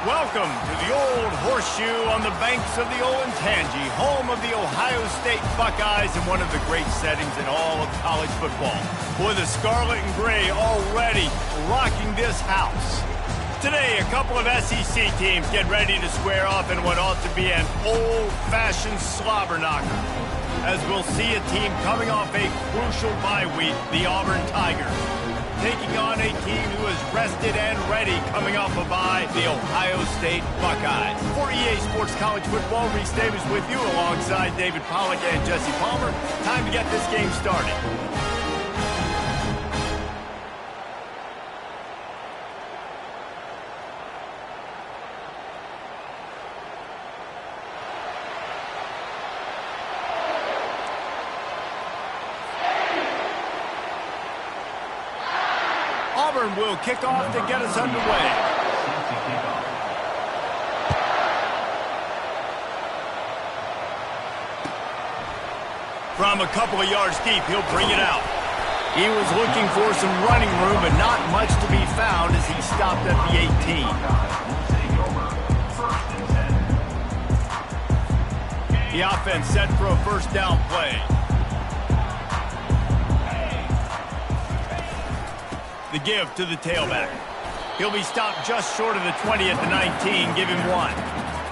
Welcome to the Old Horseshoe on the banks of the Olentangy, home of the Ohio State Buckeyes and one of the great settings in all of college football. Boy, the Scarlet and Gray already rocking this house. Today, a couple of SEC teams get ready to square off in what ought to be an old-fashioned slobber knocker, as we'll see a team coming off a crucial bye week, the Auburn Tigers, taking on a team who is rested and ready coming off a bye, the Ohio State Buckeyes. For EA Sports College Football, Reese Davis with you alongside David Pollack and Jesse Palmer. Time to get this game started. Auburn will kick off to get us underway. From a couple of yards deep, he'll bring it out. He was looking for some running room, but not much to be found as he stopped at the 18. The offense set for a first down play. The give to the tailback. He'll be stopped just short of the 20 at the 19. Give him one.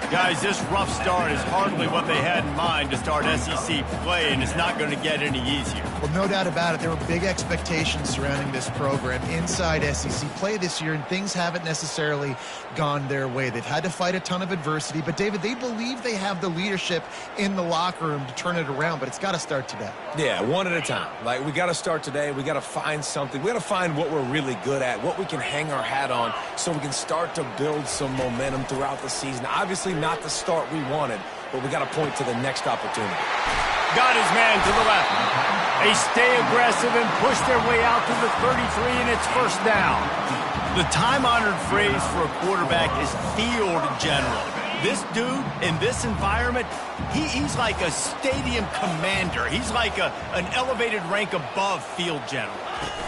Guys, this rough start is hardly what they had in mind to start SEC play, and it's not going to get any easier. Well, no doubt about it. There were big expectations surrounding this program inside SEC play this year, and things haven't necessarily gone their way. They've had to fight a ton of adversity, but, David, they believe they have the leadership in the locker room to turn it around, but it's got to start today. Yeah, one at a time. Like, we got to start today. We got to find something. We got to find what we're really good at, what we can hang our hat on so we can start to build some momentum throughout the season. Obviously, not the start we wanted, but we got to point to the next opportunity. Got his man to the left. They stay aggressive and push their way out to the 33, and it's first down. The time-honored phrase for a quarterback is field general. This dude, in this environment, he's like a stadium commander. He's like an elevated rank above field general.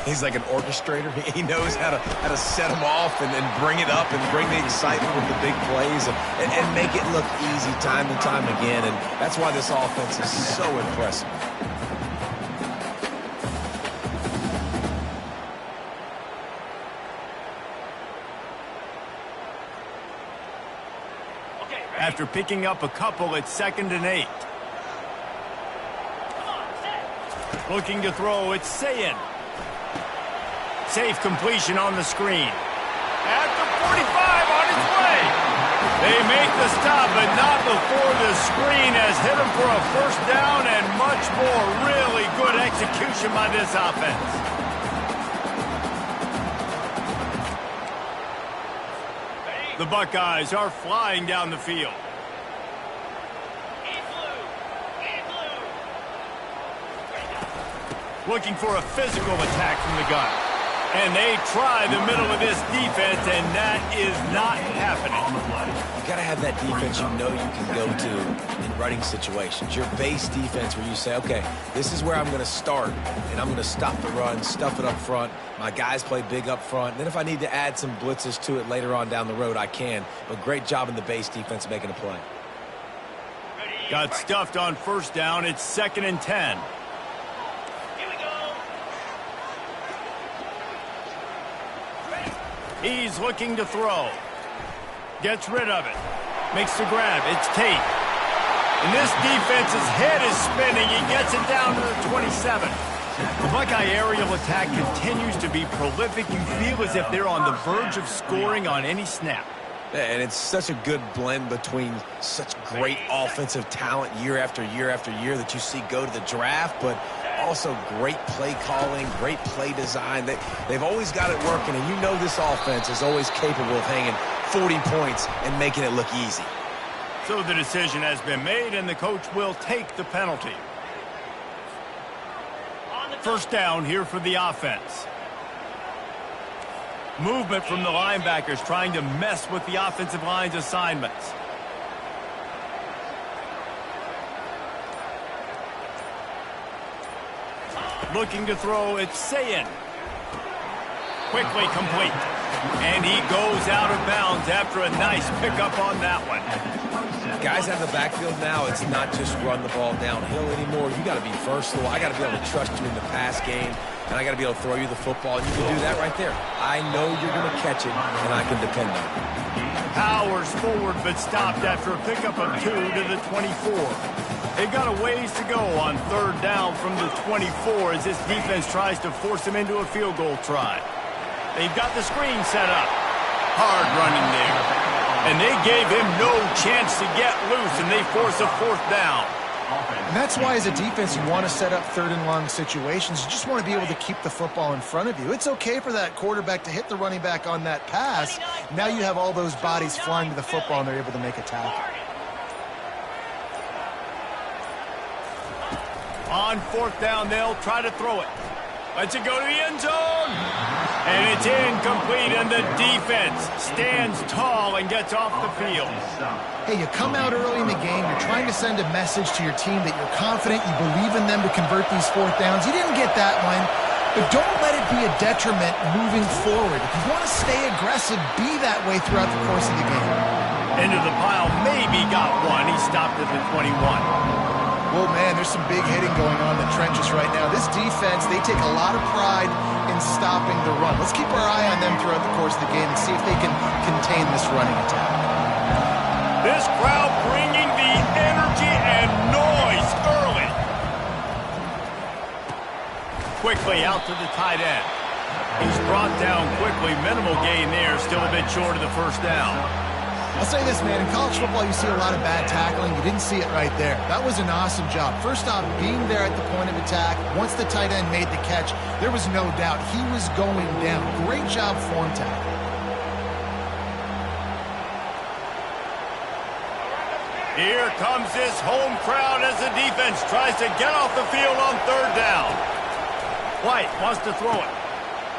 He's like an orchestrator. He knows how to set them off and bring it up and bring the excitement with the big plays and make it look easy time and time again. And that's why this offense is so impressive. After picking up a couple, it's 2nd and 8. Looking to throw, it's Sayin. Safe completion on the screen. At the 45, on its way. They make the stop, but not before the screen has hit them for a first down and much more. Really good execution by this offense. The Buckeyes are flying down the field. Looking for a physical attack from the gun. And they try the middle of this defense, and that is not happening. You got to have that defense you know you can go to in running situations. Your base defense where you say, okay, this is where I'm going to start, and I'm going to stop the run, stuff it up front. My guys play big up front. Then if I need to add some blitzes to it later on down the road, I can. But great job in the base defense making a play. Got stuffed on first down. It's 2nd and 10. He's looking to throw. Gets rid of it. Makes the grab. It's Tate. And this defense's head is spinning. He gets it down to the 27. The Buckeye aerial attack continues to be prolific. You feel as if they're on the verge of scoring on any snap. And it's such a good blend between such great offensive talent year after year after year that you see go to the draft, but also great play calling, great play design. They've always got it working, and you know this offense is always capable of hanging 40 points and making it look easy. So the decision has been made, and the coach will take the penalty. First down here for the offense. Movement from the linebackers trying to mess with the offensive line's assignments. Looking to throw, it's Sayin. Quickly complete. And he goes out of bounds after a nice pickup on that one. Guys out of the backfield now, it's not just run the ball downhill anymore. You got to be versatile. I got to be able to trust you in the pass game, and I got to be able to throw you the football, and you can do that right there. I know you're going to catch it, and I can depend on it. Powers forward, but stopped after a pickup of 2 to the 24. They've got a ways to go on third down from the 24 as this defense tries to force them into a field goal try. They've got the screen set up. Hard running there. And they gave him no chance to get loose, and they force a fourth down. And that's why as a defense you want to set up third and long situations. You just want to be able to keep the football in front of you. It's okay for that quarterback to hit the running back on that pass. Now you have all those bodies flying to the football, and they're able to make a tackle. On fourth down, they'll try to throw it. Lets it go to the end zone. And it's incomplete, and the defense stands tall and gets off the field. Hey, you come out early in the game, you're trying to send a message to your team that you're confident, you believe in them to convert these fourth downs. You didn't get that one, but don't let it be a detriment moving forward. If you want to stay aggressive, be that way throughout the course of the game. Into the pile, maybe got one. He stopped at the 21. Well, man, there's some big hitting going on in the trenches right now. This defense, they take a lot of pride in stopping the run. Let's keep our eye on them throughout the course of the game and see if they can contain this running attack. This crowd bringing the energy and noise early. Quickly out to the tight end. He's brought down quickly. Minimal gain there. Still a bit short of the first down. I'll say this, man. In college football, you see a lot of bad tackling. You didn't see it right there. That was an awesome job. First off, being there at the point of attack. Once the tight end made the catch, there was no doubt he was going down. Great job form tackle. Here comes this home crowd as the defense tries to get off the field on third down. White wants to throw it.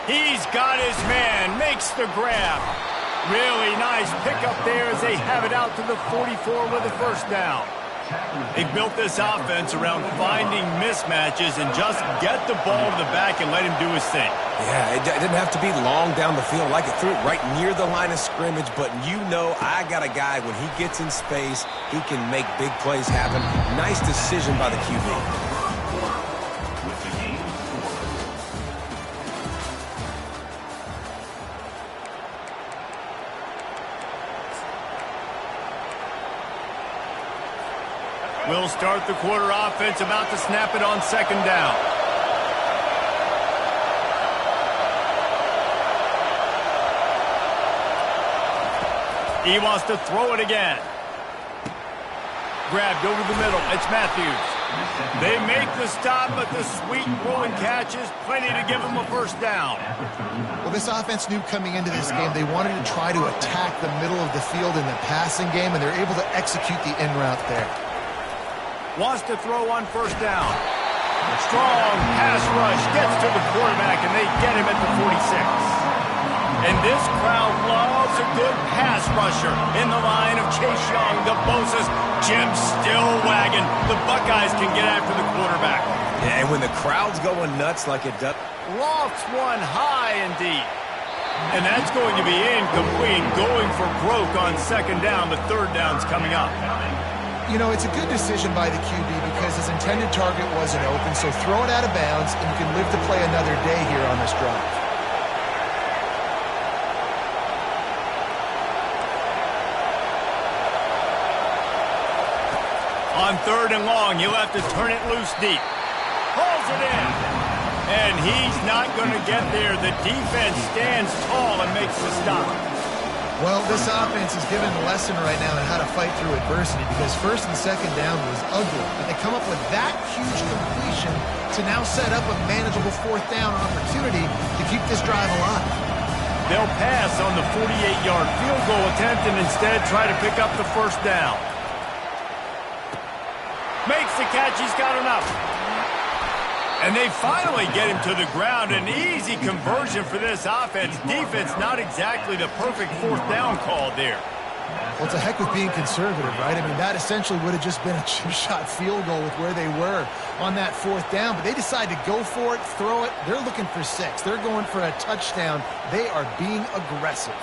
He's got his man, makes the grab. Really nice pickup there as they have it out to the 44 with a first down. They built this offense around finding mismatches and just get the ball to the back and let him do his thing. Yeah, it didn't have to be long down the field. Like it threw it right near the line of scrimmage, but you know I got a guy, when he gets in space, he can make big plays happen. Nice decision by the QB. We'll start the quarter offense, about to snap it on second down. He wants to throw it again. Grabbed over the middle. It's Matthews. They make the stop, but the sweet rolling catch is plenty to give them a first down. Well, this offense knew coming into this game they wanted to try to attack the middle of the field in the passing game, and they're able to execute the in route there. Wants to throw on first down. Strong pass rush gets to the quarterback, and they get him at the 46. And this crowd loves a good pass rusher in the line of Chase Young, the Bosa's, Jim still wagging. The Buckeyes can get after the quarterback. Yeah, and when the crowd's going nuts like it does. Lofts one high and deep. And that's going to be incomplete, going for broke on second down. The third down's coming up. You know, it's a good decision by the QB because his intended target wasn't open, so throw it out of bounds, and you can live to play another day here on this drive. On third and long, you'll have to turn it loose deep. Pulls it in. And he's not going to get there. The defense stands tall and makes the stop. Well, this offense is given a lesson right now on how to fight through adversity because first and second down was ugly. And they come up with that huge completion to now set up a manageable fourth down opportunity to keep this drive alive. They'll pass on the 48-yard field goal attempt and instead try to pick up the first down. Makes the catch. He's got enough. And they finally get him to the ground. An easy conversion for this offense. Defense not exactly the perfect fourth down call there. Well, it's a heck of being conservative, right? I mean, that essentially would have just been a two-shot field goal with where they were on that 4th down, but they decided to go for it, throw it. They're looking for 6. They're going for a touchdown. They are being aggressive.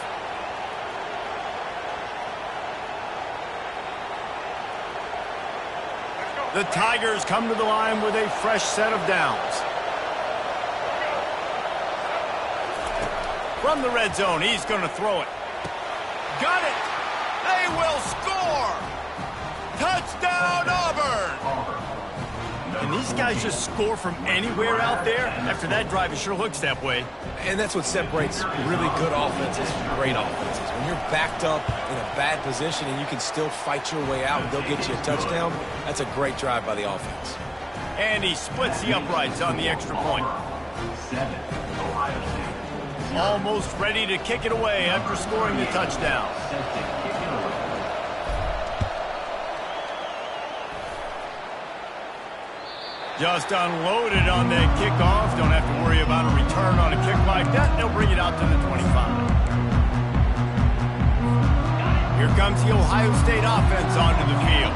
The Tigers come to the line with a fresh set of downs. From the red zone, he's going to throw it. Got it! They will score! Touchdown, Auburn! And these guys just score from anywhere out there? After that drive, it sure looks that way. And that's what separates really good offenses from great offenses. When you're backed up in a bad position and you can still fight your way out and go get you a touchdown, that's a great drive by the offense. And he splits the uprights on the extra point. Almost ready to kick it away after scoring the touchdown. Just unloaded on that kickoff. Don't have to worry about a return on a kick like that. They'll bring it out to the 25. Here comes the Ohio State offense onto the field.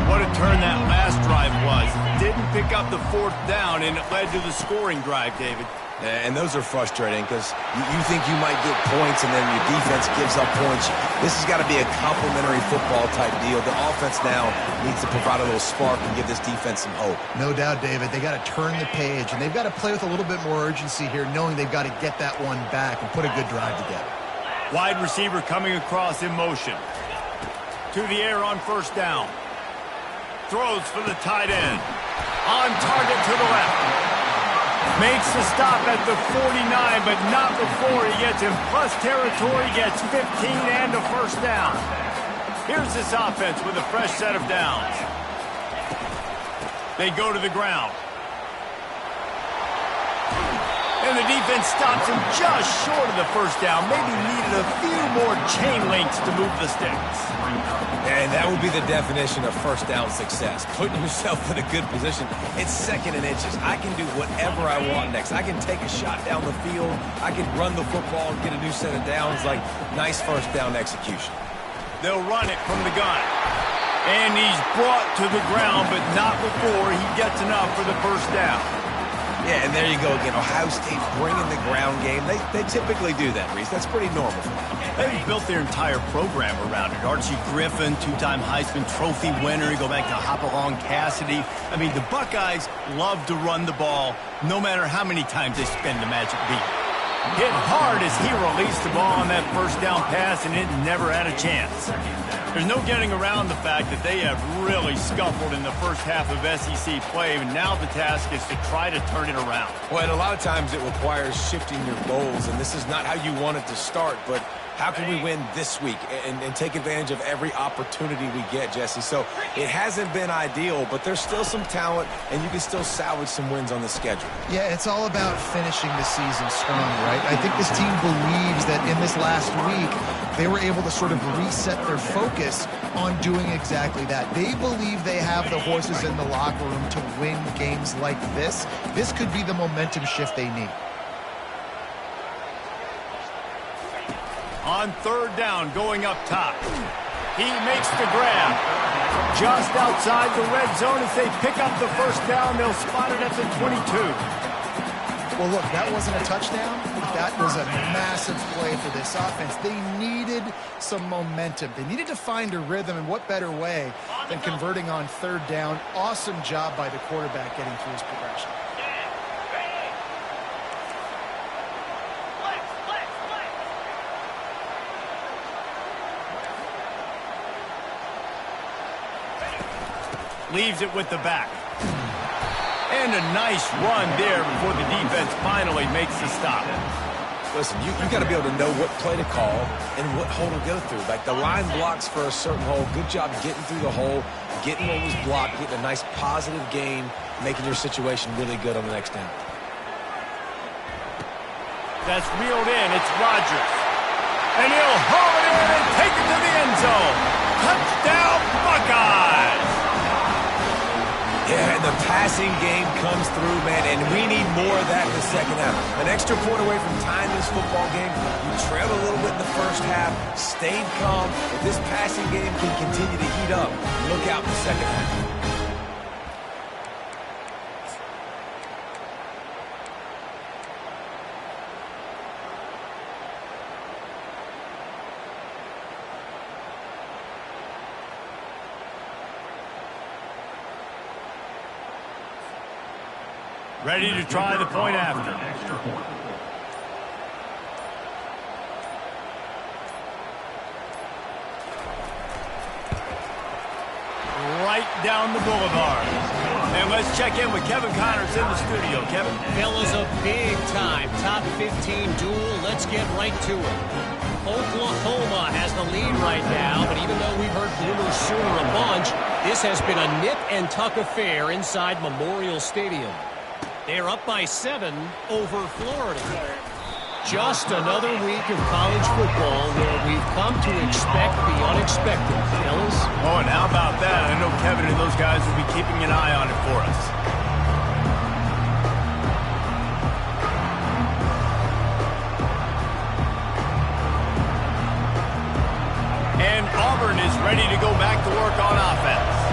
What a turn that last drive was. Didn't pick up the 4th down, and it led to the scoring drive, David. And those are frustrating because you think you might get points and then your defense gives up points. This has got to be a complementary football type deal. The offense now needs to provide a little spark and give this defense some hope. No doubt, David. They got to turn the page, and they've got to play with a little bit more urgency here, knowing they've got to get that one back and put a good drive together. Wide receiver coming across in motion. To the air on 1st down. Throws for the tight end. On target to the left. Makes the stop at the 49, but not before he gets in plus territory, gets 15 and a 1st down. Here's this offense with a fresh set of downs. They go to the ground. And the defense stops him just short of the 1st down. Maybe needed a few more chain links to move the sticks. And that would be the definition of 1st down success. Putting yourself in a good position. It's 2nd and inches. I can do whatever I want next. I can take a shot down the field. I can run the football and get a new set of downs. Like, nice 1st down execution. They'll run it from the gun. And he's brought to the ground, but not before he gets enough for the 1st down. Yeah, and there you go again. Ohio State bringing the ground game. They typically do that, Reese. That's pretty normal for them. They've built their entire program around it. Archie Griffin, 2-time Heisman Trophy winner. You go back to Hopalong Cassidy. I mean, the Buckeyes love to run the ball no matter how many times they spin the magic beat. Hit hard as he released the ball on that 1st down pass, and it never had a chance. There's no getting around the fact that they have really scuffled in the first half of SEC play, and now the task is to try to turn it around. Well, and a lot of times it requires shifting your goals, and this is not how you want it to start, but how can we win this week and take advantage of every opportunity we get, Jesse? So it hasn't been ideal, but there's still some talent, and you can still salvage some wins on the schedule. Yeah, it's all about finishing the season strong, right? I think this team believes that in this last week, they were able to sort of reset their focus on doing exactly that. They believe they have the horses in the locker room to win games like this. This could be the momentum shift they need. On 3rd down, going up top. He makes the grab. Just outside the red zone as they pick up the 1st down. They'll spot it at the 22. Well, look, that wasn't a touchdown, but that was a massive play for this offense. They needed some momentum. They needed to find a rhythm, and what better way than converting on 3rd down. Awesome job by the quarterback getting through his progression. Leaves it with the back. And a nice run there before the defense finally makes the stop. Listen, you got to be able to know what play to call and what hole to go through. Like the line blocks for a certain hole. Good job getting through the hole, getting what was blocked, getting a nice positive gain, making your situation really good on the next down. That's reeled in. It's Rodgers. And he'll haul it in and take it to the end zone. Touchdown, Buckeyes! Yeah, and the passing game comes through, man, and we need more of that in the second half. An extra point away from tying this football game. We trailed a little bit in the first half, stayed calm. If this passing game can continue to heat up, look out in the second half. Ready to try the point after. Right down the boulevard. And let's check in with Kevin Connors in the studio. Kevin? Fellas, a big-time top 15 duel. Let's get right to it. Oklahoma has the lead right now, but even though we've heard Bloomer Sooner a bunch, this has been a nip-and-tuck affair inside Memorial Stadium. They're up by 7 over Florida. Just another week of college football where we've come to expect the unexpected, fellas. Oh, and how about that? I know Kevin and those guys will be keeping an eye on it for us. And Auburn is ready to go back to work on offense.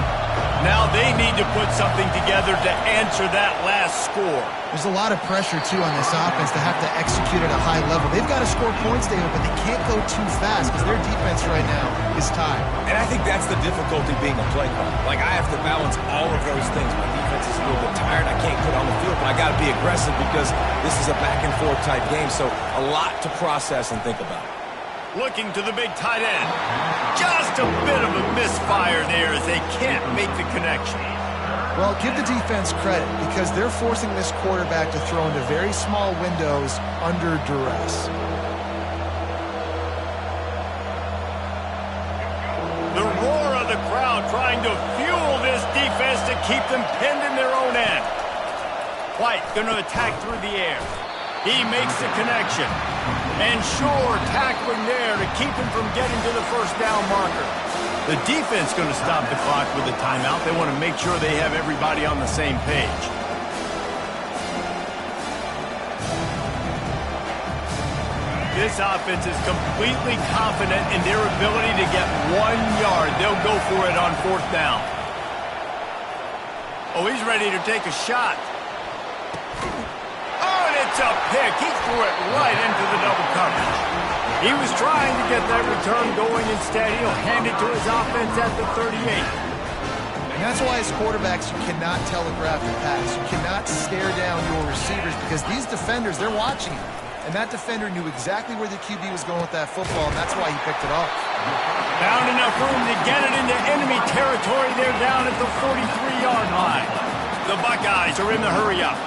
Now they need to put something together to answer that last score. There's a lot of pressure, too, on this offense to have to execute at a high level. They've got to score points, David, but they can't go too fast because their defense right now is tired. And I think that's the difficulty being a play caller. Like, I have to balance all of those things. My defense is a little bit tired. I can't put on the field, but I got to be aggressive because this is a back-and-forth type game. So a lot to process and think about. Looking to the big tight end. Just a bit of a misfire there as they can't make the connection. Well, give the defense credit because they're forcing this quarterback to throw into very small windows under duress. The roar of the crowd trying to fuel this defense to keep them pinned in their own end. White going to attack through the air. He makes the connection. And sure, tackling there to keep him from getting to the first down marker. The defense going to stop the clock with a timeout. They want to make sure they have everybody on the same page. This offense is completely confident in their ability to get 1 yard. They'll go for it on 4th down. Oh, he's ready to take a shot. It's a pick. He threw it right into the double coverage. He was trying to get that return going. Instead, he'll hand it to his offense at the 38. And that's why as quarterbacks, you cannot telegraph the pass. You cannot stare down your receivers because these defenders, they're watching you. And that defender knew exactly where the QB was going with that football, and that's why he picked it off. Found enough room to get it into enemy territory. They're down at the 43-yard line. The Buckeyes are in the hurry-up.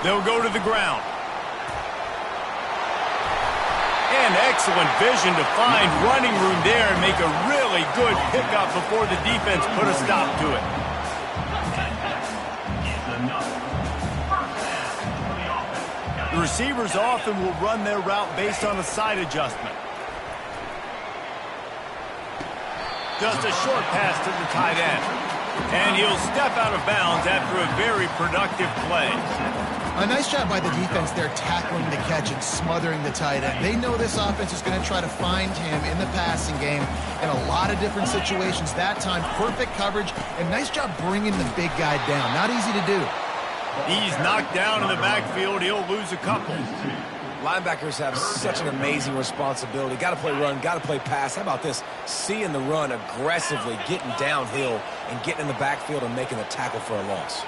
They'll go to the ground. And excellent vision to find running room there and make a really good pickup before the defense put a stop to it. The receivers often will run their route based on a side adjustment. Just a short pass to the tight end. And he'll step out of bounds after a very productive play. A nice job by the defense there tackling the catch and smothering the tight end. They know this offense is going to try to find him in the passing game in a lot of different situations. That time, perfect coverage, and nice job bringing the big guy down. Not easy to do. He's knocked down in the backfield. He'll lose a couple. Linebackers have such an amazing responsibility. Got to play run, got to play pass. How about this? Seeing the run aggressively, getting downhill, and getting in the backfield and making a tackle for a loss.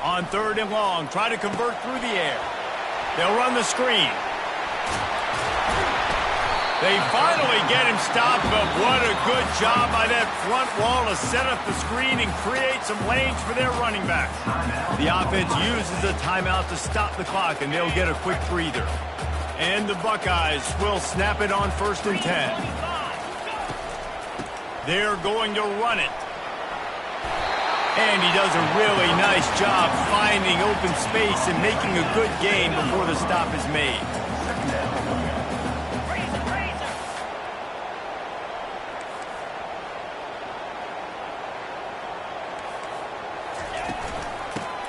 On 3rd and long, try to convert through the air. They'll run the screen. They finally get him stopped, but what a good job by that front wall to set up the screen and create some lanes for their running back. The offense uses a timeout to stop the clock, and they'll get a quick breather. And the Buckeyes will snap it on 1st and 10. They're going to run it. And he does a really nice job finding open space and making a good gain before the stop is made.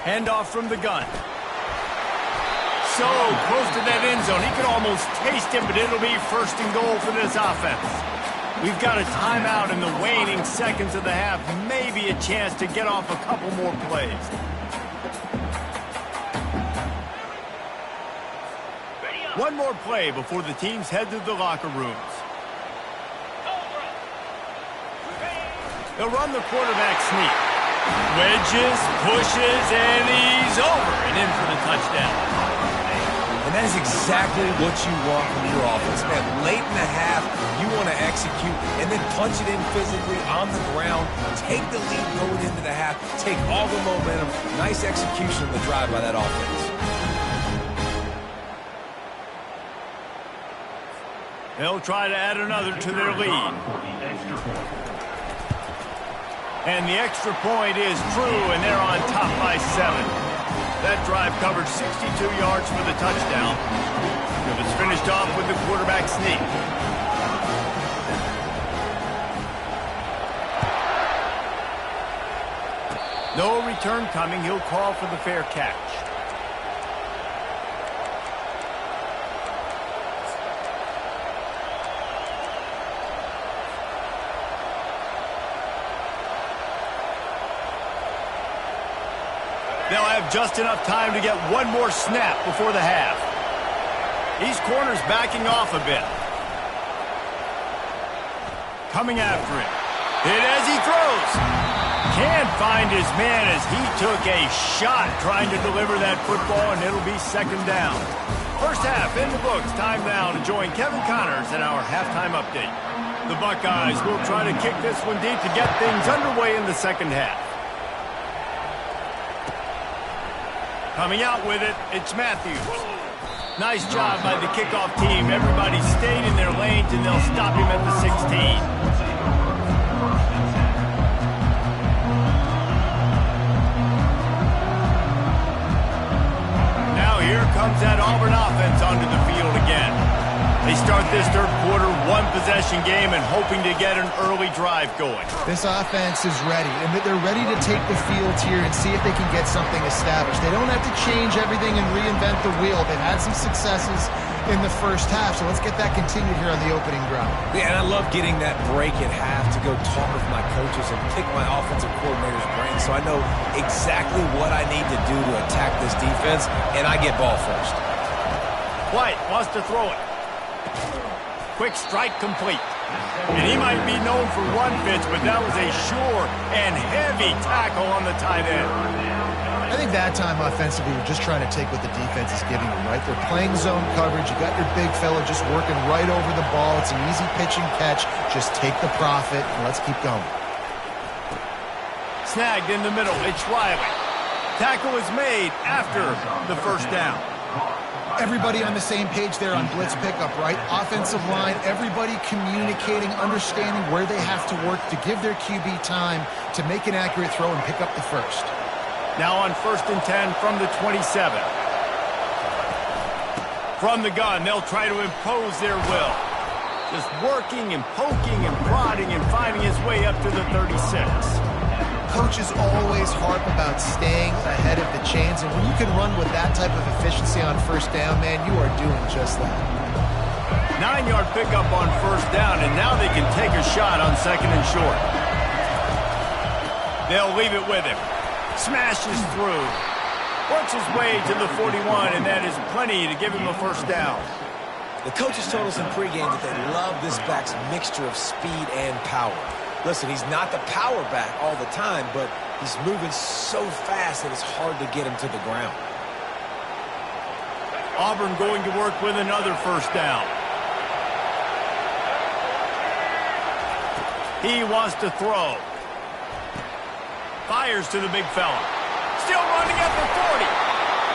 Handoff from the gun. So close to that end zone. He could almost taste it, but it'll be first and goal for this offense. We've got a timeout in the waning seconds of the half. Maybe a chance to get off a couple more plays. One more play before the teams head to the locker rooms. They'll run the quarterback sneak. Wedges, pushes, and he's over and in for the touchdown. And that is exactly what you want from your offense, man. Late in the half, you want to execute and then punch it in physically on the ground. Take the lead going into the half. Take all the momentum. Nice execution of the drive by that offense. They'll try to add another to their lead. And the extra point is true, and they're on top by 7. That drive covered 62 yards for the touchdown. It was finished off with the quarterback sneak. No return coming. He'll call for the fair catch. They'll have just enough time to get one more snap before the half. These corners backing off a bit. Coming after him. Hit as he throws. Can't find his man as he took a shot trying to deliver that football, and it'll be second down. First half in the books. Time now to join Kevin Connors in our halftime update. The Buckeyes will try to kick this one deep to get things underway in the second half. Coming out with it, it's Matthews. Nice job by the kickoff team. Everybody stayed in their lanes, and they'll stop him at the 16. Now here comes that Auburn offense onto the field again. They start this third quarter one-possession game and hoping to get an early drive going. This offense is ready, and they're ready to take the field here and see if they can get something established. They don't have to change everything and reinvent the wheel. They've had some successes in the first half, so let's get that continued here on the opening drive. Yeah, and I love getting that break at half to go talk with my coaches and pick my offensive coordinator's brain so I know exactly what I need to do to attack this defense, and I get ball first. White wants to throw it. Quick strike complete. And he might be known for run fits, but that was a sure and heavy tackle on the tight end. I think that time offensively, you're just trying to take what the defense is giving them, right? They're playing zone coverage. You got your big fella just working right over the ball. It's an easy pitch and catch. Just take the profit, and let's keep going. Snagged in the middle. It's Riley. Tackle is made after the first down. Everybody on the same page there on blitz pickup, right? Offensive line, everybody communicating, understanding where they have to work to give their QB time to make an accurate throw and pick up the first. Now on 1st and 10 from the 27. From the gun, they'll try to impose their will. Just working and poking and prodding and finding his way up to the 36. Coaches always harp about staying ahead of the chains, and when you can run with that type of efficiency on first down, man, you are doing just that. 9-yard pickup on first down, and now they can take a shot on second and short. They'll leave it with him. Smashes through. Works his way to the 41, and that is plenty to give him a first down. The coaches told us in pregame that they love this back's mixture of speed and power. Listen, he's not the power back all the time, but he's moving so fast that it's hard to get him to the ground. Auburn going to work with another first down. He wants to throw. Fires to the big fella. Still running at the 40.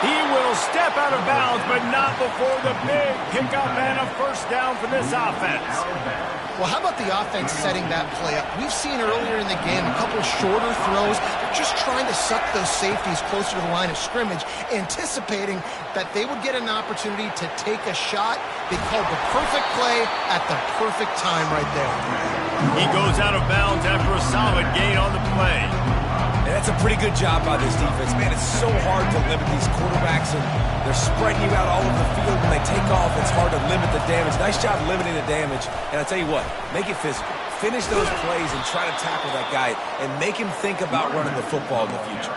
He will step out of bounds, but not before the big pickup and a first down for this offense. Well, how about the offense setting that play up? We've seen earlier in the game a couple shorter throws. They're just trying to suck those safeties closer to the line of scrimmage, anticipating that they would get an opportunity to take a shot. They called the perfect play at the perfect time right there. He goes out of bounds after a solid gain on the play. And that's a Pretty good job by this defense. Man, it's so hard to limit these quarterbacks, and they're spreading you out all over the field. When they take off, it's hard to limit the damage. Nice job limiting the damage. And I tell you what, make it physical. Finish those plays and try to tackle that guy and make him think about running the football in the future.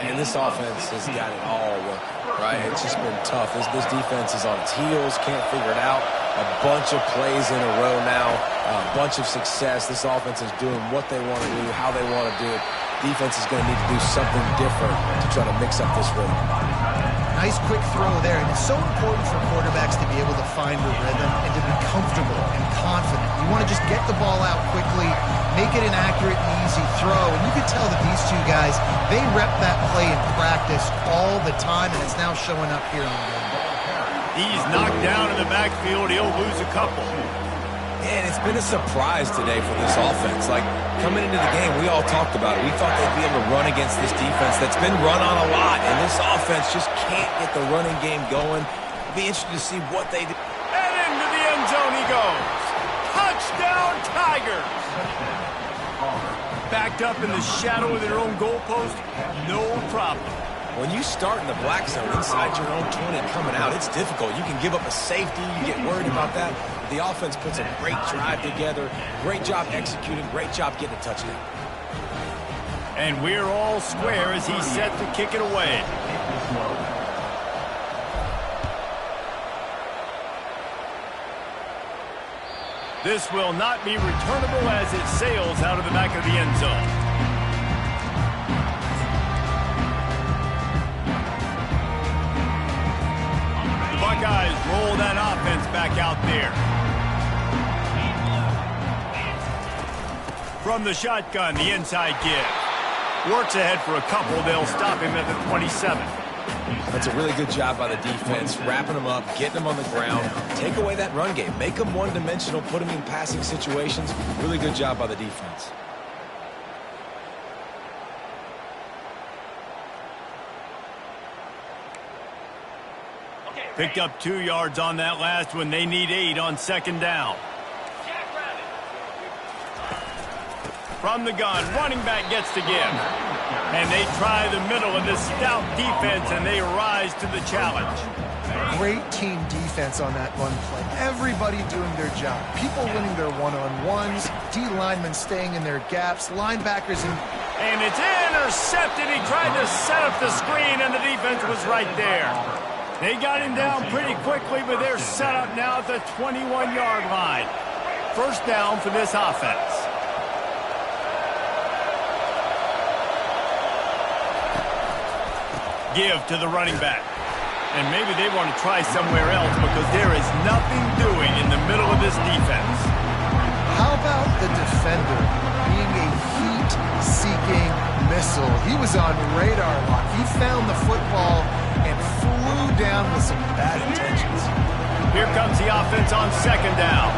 And this offense has got it all working, right? It's just been tough. This defense is on its heels, can't figure it out. A bunch of plays in a row now, a bunch of success. This offense is doing what they want to do, how they want to do it. Defense is going to need to do something different to try to mix up this rhythm. Nice quick throw there, and it's so important for quarterbacks to be able to find the rhythm and to be comfortable and confident. You want to just get the ball out quickly, make it an accurate and easy throw, and you can tell that these two guys, they rep that play in practice all the time, and it's now showing up here on the game. He's knocked down in the backfield. He'll lose a couple. And it's been a surprise today for this offense. Like, coming into the game, we all talked about it. We thought they'd be able to run against this defense that's been run on a lot, and this offense just can't get the running game going. It'll be interesting to see what they do. And into the end zone he goes. Touchdown, Tigers! Backed up in the shadow of their own goalpost, no problem. When you start in the black zone inside your own 20 coming out, it's difficult. You can give up a safety. You get worried about that. The offense puts a great drive together. Great job executing. Great job getting a touchdown. And we're all square as he's set to kick it away. This will not be returnable as it sails out of the back of the end zone. Buckeyes roll that offense back out there. From the shotgun, the inside give. Works ahead for a couple. They'll stop him at the 27. That's a really good job by the defense, wrapping them up, getting them on the ground. Take away that run game. Make them one-dimensional, put them in passing situations. Really good job by the defense. Picked up 2 yards on that last one. They need 8 on second down. From the gun, running back gets to give. And they try the middle of this stout defense, and they rise to the challenge. Great team defense on that run play. Everybody doing their job. People winning their one-on-ones, D linemen staying in their gaps, linebackers in... And it's intercepted. He tried to set up the screen, and the defense was right there. They got him down pretty quickly, but they're set up now at the 21-yard line. First down for this offense. Give to the running back. And maybe they want to try somewhere else because there is nothing doing in the middle of this defense. How about the defender being a heat-seeking missile? He was on radar lock. He found the football and flew down with some bad intentions. Here comes the offense on second down.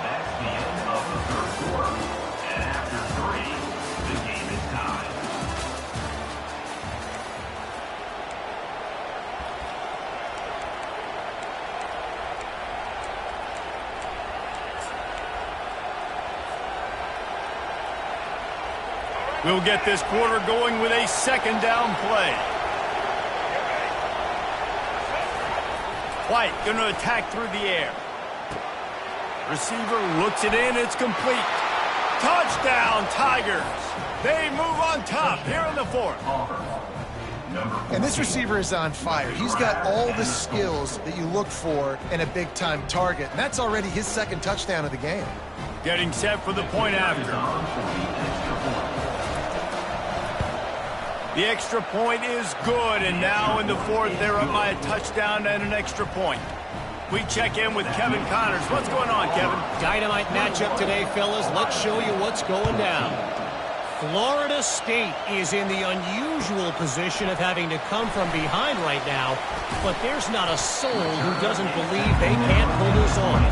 That's the end of the first quarter. And after 3, the game is tied. We'll get this quarter going with a second down play. White going to attack through the air. Receiver looks it in. It's complete. Touchdown, Tigers. They move on top here in the fourth. And this receiver is on fire. He's got all the skills that you look for in a big-time target. And that's already his second touchdown of the game. Getting set for the point after. The extra point is good, and now in the fourth, they're up by a touchdown and an extra point. We check in with Kevin Connors. What's going on, Kevin? Dynamite matchup today, fellas. Let's show you what's going down. Florida State is in the unusual position of having to come from behind right now, but there's not a soul who doesn't believe they can't pull this off.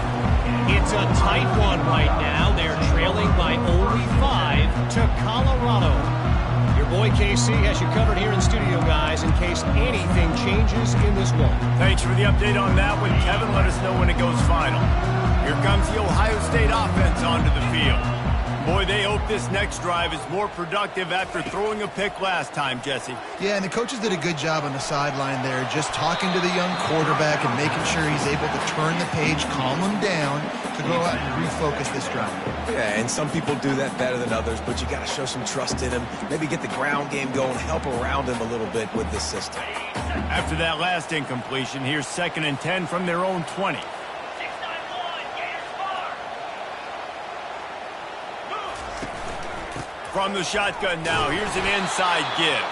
It's a tight one right now. They're trailing by only 5 to Colorado. Your boy KC has you covered here in studio, guys, in case anything changes in this one. Thanks for the update on that one, Kevin. Let us know when it goes final. Here comes the Ohio State offense onto the field. Boy, they hope this next drive is more productive after throwing a pick last time, Jesse. Yeah, and the coaches did a good job on the sideline there, just talking to the young quarterback and making sure he's able to turn the page, calm him down to go out and refocus this drive. Yeah, and some people do that better than others, but you got to show some trust in him. Maybe get the ground game going, help around him a little bit with this system. After that last incompletion, here's 2nd and 10 from their own 20. From the shotgun now, here's an inside give.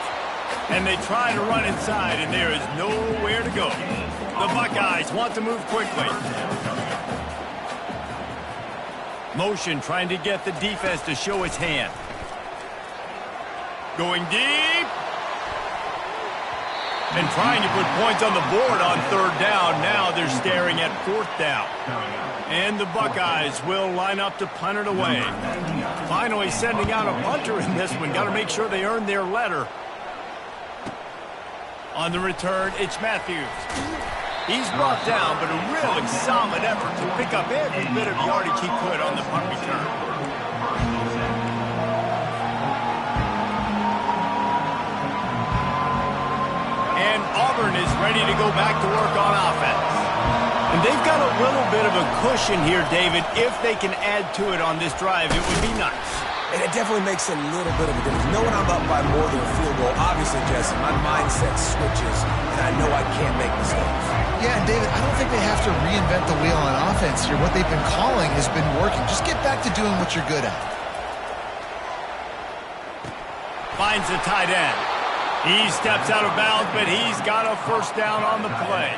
And they try to run inside, and there is nowhere to go. The Buckeyes want to move quickly. Motion trying to get the defense to show its hand. Going deep. And trying to put points on the board on 3rd down. Now they're staring at 4th down. And the Buckeyes will line up to punt it away. Finally sending out a punter in this one. Got to make sure they earn their letter. On the return, it's Matthews. He's brought down, but a really solid effort to pick up every bit of yardage he could on the punt return. And Auburn is ready to go back to work on offense. And they've got a little bit of a cushion here, David. If they can add to it on this drive, it would be nice. And it definitely makes a little bit of a difference. Knowing I'm up by more than a field goal, obviously, Jesse, my mindset switches, and I know I can't make mistakes. Yeah, and David, I don't think they have to reinvent the wheel on offense here. What they've been calling has been working. Just get back to doing what you're good at. Finds the tight end. He steps out of bounds, but he's got a 1st down on the play.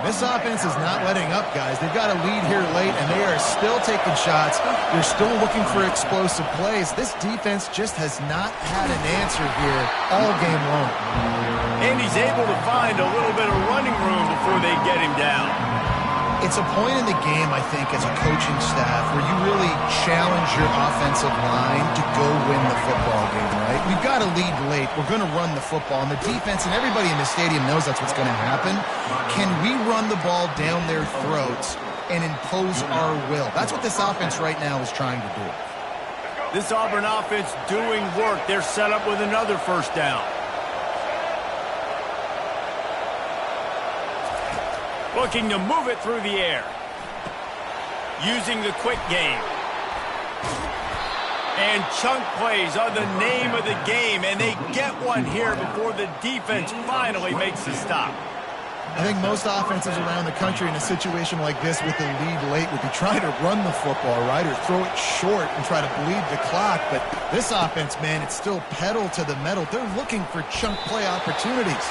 This offense is not letting up, guys. They've got a lead here late, and they are still taking shots. They're still looking for explosive plays. This defense just has not had an answer here all game long. And he's able to find a little bit of running room before they get him down. It's a point in the game, I think, as a coaching staff, where you really challenge your offensive line to go win the football game, right? We've got to lead late. We're going to run the football. And the defense and everybody in the stadium knows that's what's going to happen. Can we run the ball down their throats and impose our will? That's what this offense right now is trying to do. This Auburn offense doing work. They're set up with another 1st down. Looking to move it through the air. Using the quick game. And chunk plays are the name of the game, and they get one here before the defense finally makes a stop. I think most offenses around the country in a situation like this with the lead late would be trying to run the football, right, or throw it short and try to bleed the clock. But this offense, man, it's still pedal to the metal. They're looking for chunk play opportunities.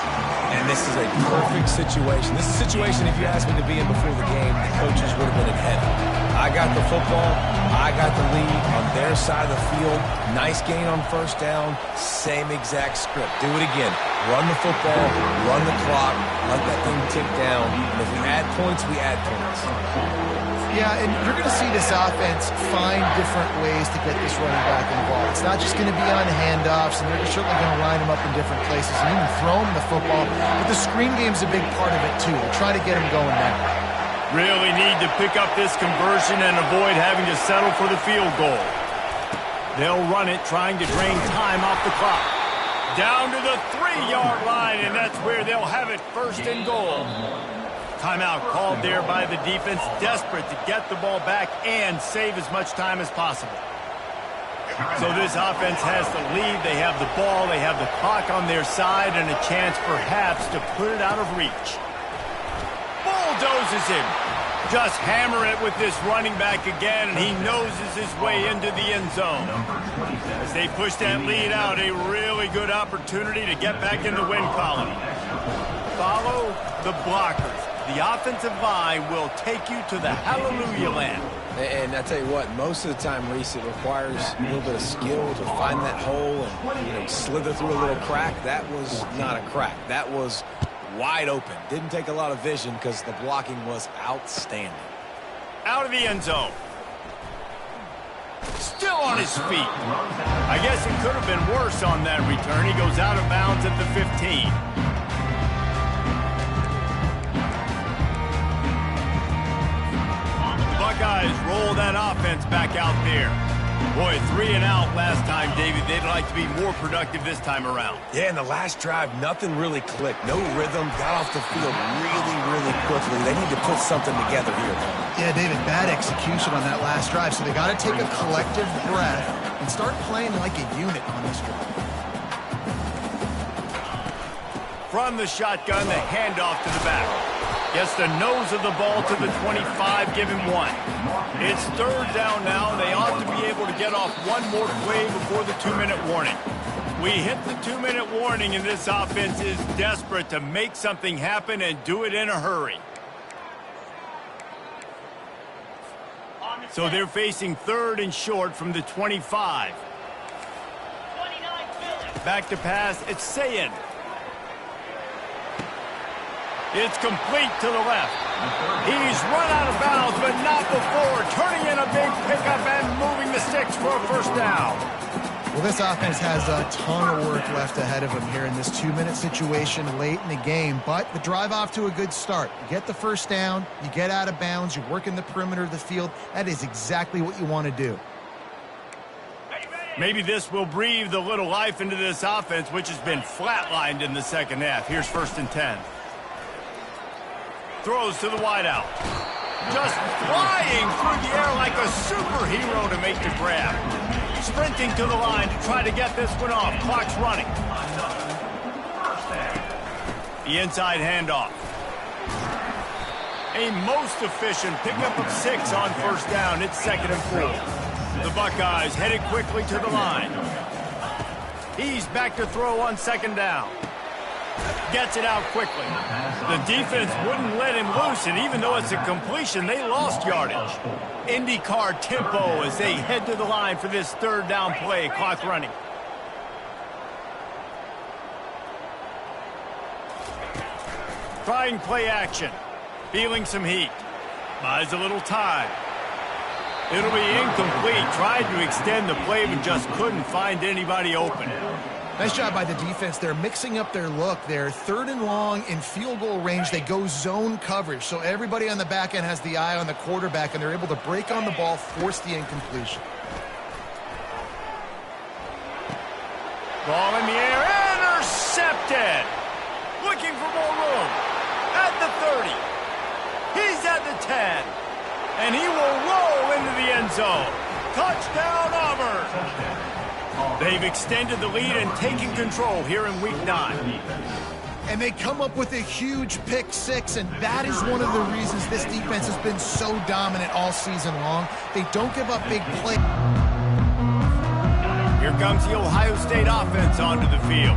And this is a perfect situation. This is a situation, if you asked me to be in before the game, the coaches would have been in heaven. I got the football. I got the lead on their side of the field. Nice gain on 1st down. Same exact script. Do it again. Run the football. Run the clock. Let that thing tick down. And if we add points, we add points. Yeah, and you're going to see this offense find different ways to get this running back involved. It's not just going to be on handoffs, and they're certainly going to line him up in different places and even throw him the football. But the screen game's a big part of it, too. They'll try to get him going now. Really need to pick up this conversion and avoid having to settle for the field goal. They'll run it, trying to drain time off the clock. Down to the 3-yard line, and that's where they'll have it 1st and goal. Timeout called there by the defense, desperate to get the ball back and save as much time as possible. So this offense has the lead. They have the ball. They have the clock on their side and a chance perhaps to put it out of reach. Bulldozes him. Just hammer it with this running back again, and he noses his way into the end zone. As they push that lead out, a really good opportunity to get back in the win column. Follow the blockers. The offensive line will take you to the hallelujah land. And I tell you what, most of the time, Reese, it requires a little bit of skill to find that hole and slither through a little crack. That was not a crack. That was wide open. Didn't take a lot of vision because the blocking was outstanding. Out of the end zone. Still on his feet. I guess it could have been worse on that return. He goes out of bounds at the 15. Buckeyes roll that offense back out there. Boy, 3 and out last time, David. They'd like to be more productive this time around. Yeah, in the last drive, nothing really clicked. No rhythm, got off the field really, really quickly. They need to put something together here. Yeah, David, bad execution on that last drive, so they got to take a collective breath and start playing like a unit on this drive. From the shotgun, the handoff to the back. Gets the nose of the ball to the 25, give him 1. It's 3rd down now. They ought to be able to get off one more play before the 2-minute warning. We hit the 2-minute warning, and this offense is desperate to make something happen and do it in a hurry. So they're facing 3rd and short from the 25. Back to pass, it's Sayin. It's complete to the left. He's run out of bounds, but not before. Turning in a big pickup and moving the sticks for a 1st down. Well, this offense has a ton of work left ahead of them here in this 2-minute situation late in the game, but the drive off to a good start. You get the 1st down, you get out of bounds, you work in the perimeter of the field. That is exactly what you want to do. Maybe this will breathe a little life into this offense, which has been flatlined in the 2nd half. Here's 1st and 10. Throws to the wideout. Just flying through the air like a superhero to make the grab. Sprinting to the line to try to get this one off. Clock's running. The inside handoff. A most efficient pickup of 6 on 1st down. It's 2nd and 4. The Buckeyes headed quickly to the line. He's back to throw on 2nd down. Gets it out quickly. The defense wouldn't let him loose, and even though it's a completion, they lost yardage. IndyCar tempo as they head to the line for this 3rd down play. Clock running. Trying play action. Feeling some heat. Buys a little time. It'll be incomplete. Tried to extend the play, but just couldn't find anybody open. Nice job by the defense. They're mixing up their look. They're 3rd and long in field goal range. They go zone coverage, so everybody on the back end has the eye on the quarterback, and they're able to break on the ball, force the incompletion. Ball in the air, intercepted. Looking for more room. At the 30. He's at the 10. And he will roll into the end zone. Touchdown, Auburn. They've extended the lead and taken control here in Week 9. And they come up with a huge pick 6, and that is one of the reasons this defense has been so dominant all season long. They don't give up big plays. Here comes the Ohio State offense onto the field.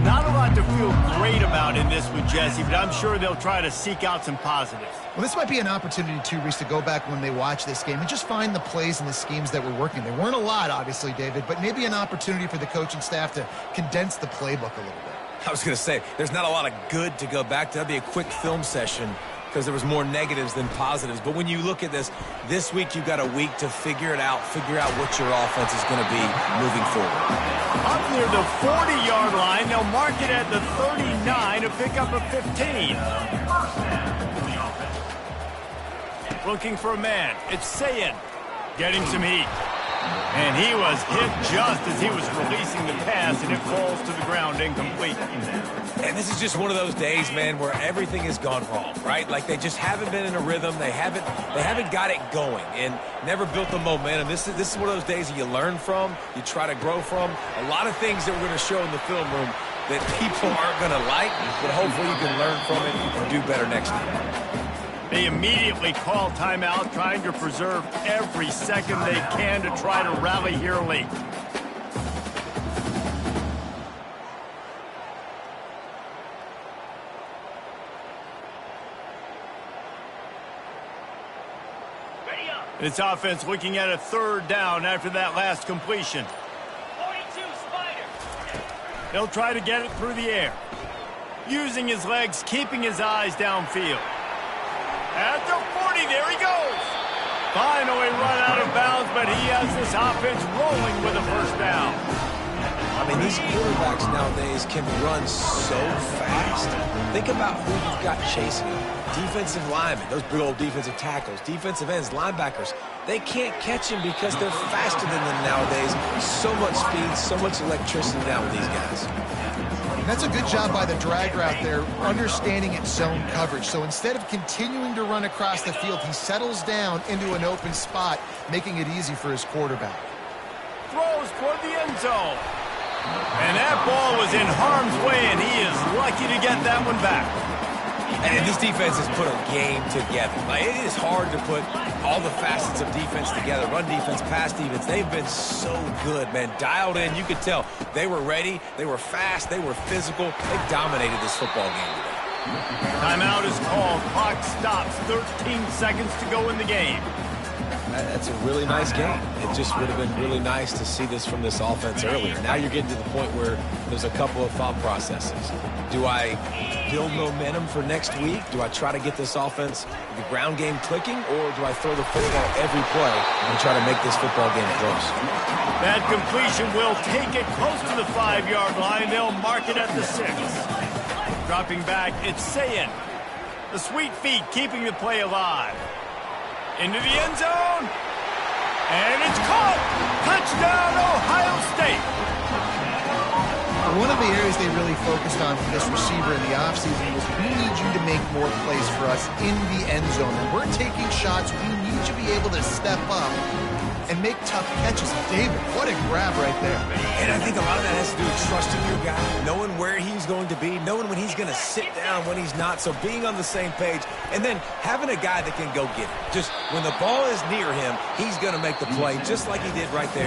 Not a lot to feel great about in this with Jesse, but I'm sure they'll try to seek out some positives. Well, this might be an opportunity, too, Reese, to go back when they watch this game and just find the plays and the schemes that were working. There weren't a lot, obviously, David, but maybe an opportunity for the coaching staff to condense the playbook a little bit. I was going to say, there's not a lot of good to go back to. That'd be a quick film session because there was more negatives than positives. But when you look at this week you've got a week to figure it out, figure out what your offense is going to be moving forward. Up near the 40-yard line, they'll mark it at the 39, a pickup of 15. Looking for a man. It's Sayin. Getting some heat. And he was hit just as he was releasing the pass, and it falls to the ground incomplete. And this is just one of those days, man, where everything has gone wrong, right? Like they just haven't been in a rhythm. They haven't got it going and never built the momentum. This is one of those days that you learn from, you try to grow from. A lot of things that we're going to show in the film room that people aren't going to like, but hopefully you can learn from it and do better next time. They immediately call timeout, trying to preserve every second they can to try to rally here late. This offense looking at a 3rd down after that last completion. 42 Spider. They'll try to get it through the air. Using his legs, keeping his eyes downfield. At the 40, there he goes. Finally run out of bounds, but he has this offense rolling with a 1st down. I mean, these quarterbacks nowadays can run so fast. Think about who you've got chasing them. Defensive linemen, those big old defensive tackles, defensive ends, linebackers. They can't catch him because they're faster than them nowadays. So much speed, so much electricity now with these guys. That's a good job by the drag route there, understanding its zone coverage. So instead of continuing to run across the field, he settles down into an open spot, making it easy for his quarterback. Throws toward the end zone. And that ball was in harm's way, and he is lucky to get that one back. And this defense has put a game together. Like, it is hard to put all the facets of defense together. Run defense, pass defense. They've been so good, man. Dialed in. You could tell they were ready. They were fast. They were physical. They dominated this football game today. Timeout is called. Clock stops. 13 seconds to go in the game. That's a really nice game. It just would have been really nice to see this from this offense earlier. Now you're getting to the point where there's a couple of thought processes. Do I build momentum for next week? Do I try to get this offense, the ground game clicking, or do I throw the football every play and try to make this football game close? That completion will take it close to the 5-yard line. They'll mark it at the 6. Dropping back, it's Sayin. The sweet feet keeping the play alive. Into the end zone. And it's caught. Touchdown, Ohio State. One of the areas they really focused on with this receiver in the offseason was, we need you to make more plays for us in the end zone. And we're taking shots. We need you to be able to step up and make tough catches. David, what a grab right there. And I think a lot of that has to do with trusting your guy, knowing where he's going to be, knowing when he's going to sit down, when he's not. So being on the same page, and then having a guy that can go get it. Just when the ball is near him, he's going to make the play, just like he did right there.